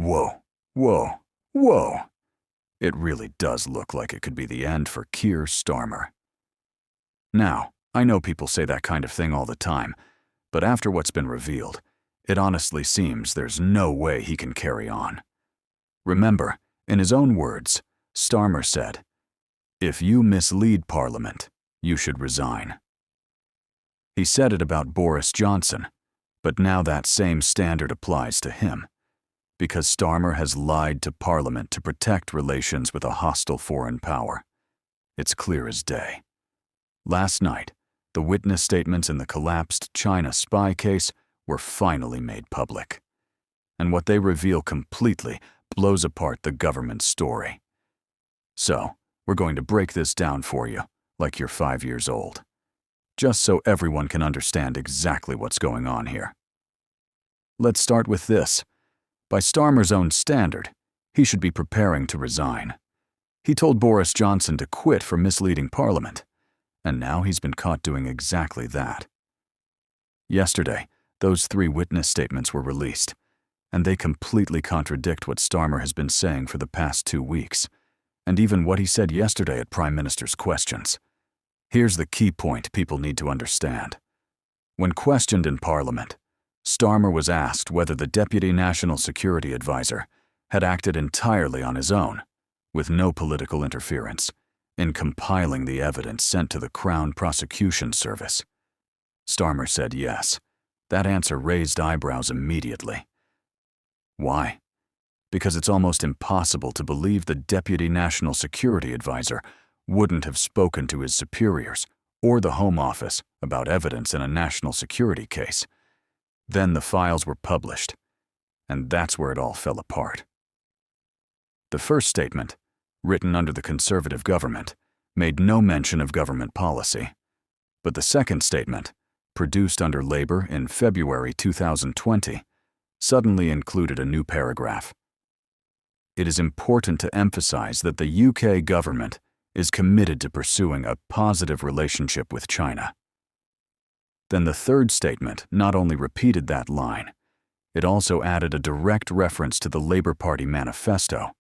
Whoa, whoa, whoa. It really does look like it could be the end for Keir Starmer. Now, I know people say that kind of thing all the time, but after what's been revealed, it honestly seems there's no way he can carry on. Remember, in his own words, Starmer said, "If you mislead Parliament, you should resign." He said it about Boris Johnson, but now that same standard applies to him, because Starmer has lied to Parliament to protect relations with a hostile foreign power. It's clear as day. Last night, the witness statements in the collapsed China spy case were finally made public. And what they reveal completely blows apart the government's story. So, we're going to break this down for you, like you're 5 years old, just so everyone can understand exactly what's going on here. Let's start with this. By Starmer's own standard, he should be preparing to resign. He told Boris Johnson to quit for misleading Parliament, and now he's been caught doing exactly that. Yesterday, those 3 witness statements were released, and they completely contradict what Starmer has been saying for the past 2 weeks, and even what he said yesterday at Prime Minister's questions. Here's the key point people need to understand. When questioned in Parliament, Starmer was asked whether the Deputy National Security Advisor had acted entirely on his own, with no political interference, in compiling the evidence sent to the Crown Prosecution Service. Starmer said yes. That answer raised eyebrows immediately. Why? Because it's almost impossible to believe the Deputy National Security Advisor wouldn't have spoken to his superiors or the Home Office about evidence in a national security case. Then the files were published, and that's where it all fell apart. The first statement, written under the Conservative government, made no mention of government policy. But the second statement, produced under Labour in February 2020, suddenly included a new paragraph. It is important to emphasize that the UK government is committed to pursuing a positive relationship with China. Then the third statement not only repeated that line, it also added a direct reference to the Labour Party manifesto.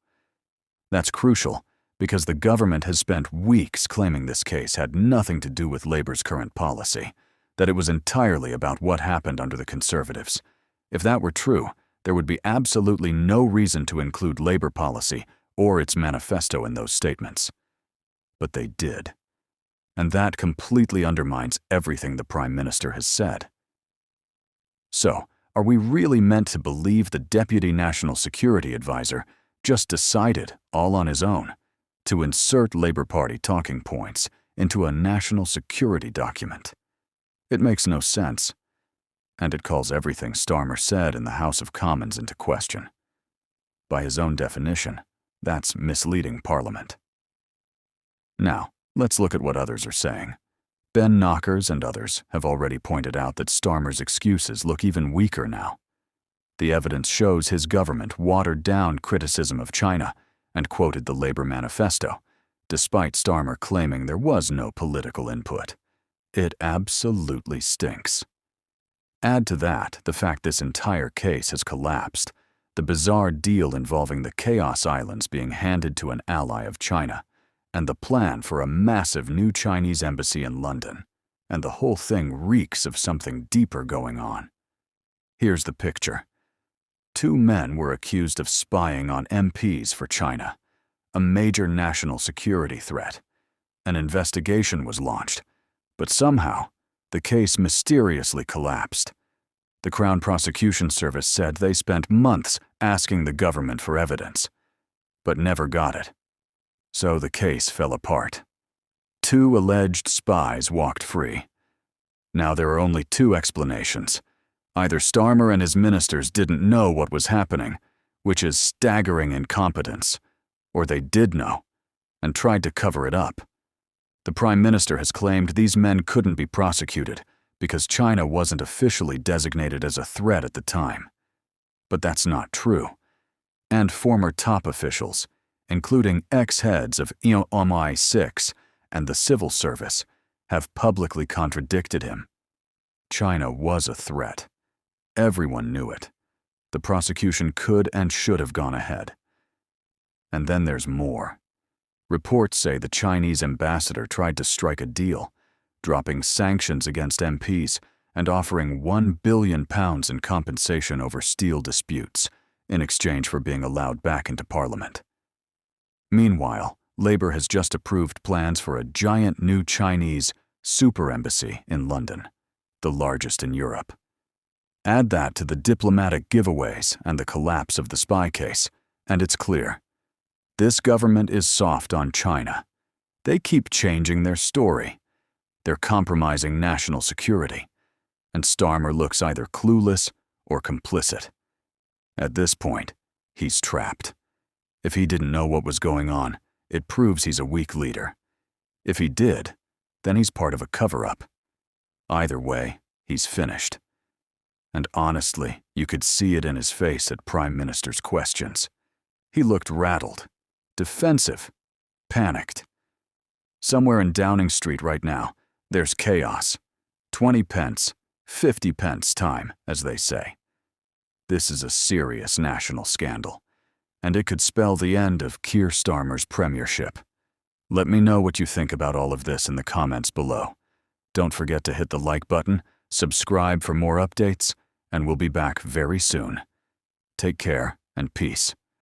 That's crucial because the government has spent weeks claiming this case had nothing to do with Labour's current policy, that it was entirely about what happened under the Conservatives. If that were true, there would be absolutely no reason to include Labour policy or its manifesto in those statements. But they did. And that completely undermines everything the Prime Minister has said. So, are we really meant to believe the Deputy National Security Advisor just decided, all on his own, to insert Labour Party talking points into a national security document? It makes no sense, and it calls everything Starmer said in the House of Commons into question. By his own definition, that's misleading Parliament. Now, let's look at what others are saying. Ben Knockers and others have already pointed out that Starmer's excuses look even weaker now. The evidence shows his government watered down criticism of China and quoted the Labour manifesto, despite Starmer claiming there was no political input. It absolutely stinks. Add to that the fact this entire case has collapsed, the bizarre deal involving the Chaos Islands being handed to an ally of China, and the plan for a massive new Chinese embassy in London, and the whole thing reeks of something deeper going on. Here's the picture. 2 men were accused of spying on MPs for China, a major national security threat. An investigation was launched, but somehow, the case mysteriously collapsed. The Crown Prosecution Service said they spent months asking the government for evidence, but never got it. So the case fell apart. 2 alleged spies walked free. Now there are only 2 explanations. Either Starmer and his ministers didn't know what was happening, which is staggering incompetence, or they did know and tried to cover it up. The Prime Minister has claimed these men couldn't be prosecuted because China wasn't officially designated as a threat at the time. But that's not true. And former top officials, including ex-heads of MI6 and the civil service, have publicly contradicted him. China was a threat. Everyone knew it. the prosecution could and should have gone ahead. And then there's more. Reports say the Chinese ambassador tried to strike a deal, dropping sanctions against MPs and offering £1 billion in compensation over steel disputes in exchange for being allowed back into Parliament. Meanwhile, Labour has just approved plans for a giant new Chinese super embassy in London, the largest in Europe. Add that to the diplomatic giveaways and the collapse of the spy case, and it's clear. This government is soft on China. They keep changing their story. They're compromising national security, and Starmer looks either clueless or complicit. At this point, he's trapped. If he didn't know what was going on, it proves he's a weak leader. If he did, then he's part of a cover-up. Either way, he's finished. And honestly, you could see it in his face at Prime Minister's questions. He looked rattled, defensive, panicked. Somewhere in Downing Street right now, there's chaos. 20 pence, 50 pence time, as they say. This is a serious national scandal, and it could spell the end of Keir Starmer's premiership. Let me know what you think about all of this in the comments below. Don't forget to hit the like button, subscribe for more updates, and we'll be back very soon. Take care and peace.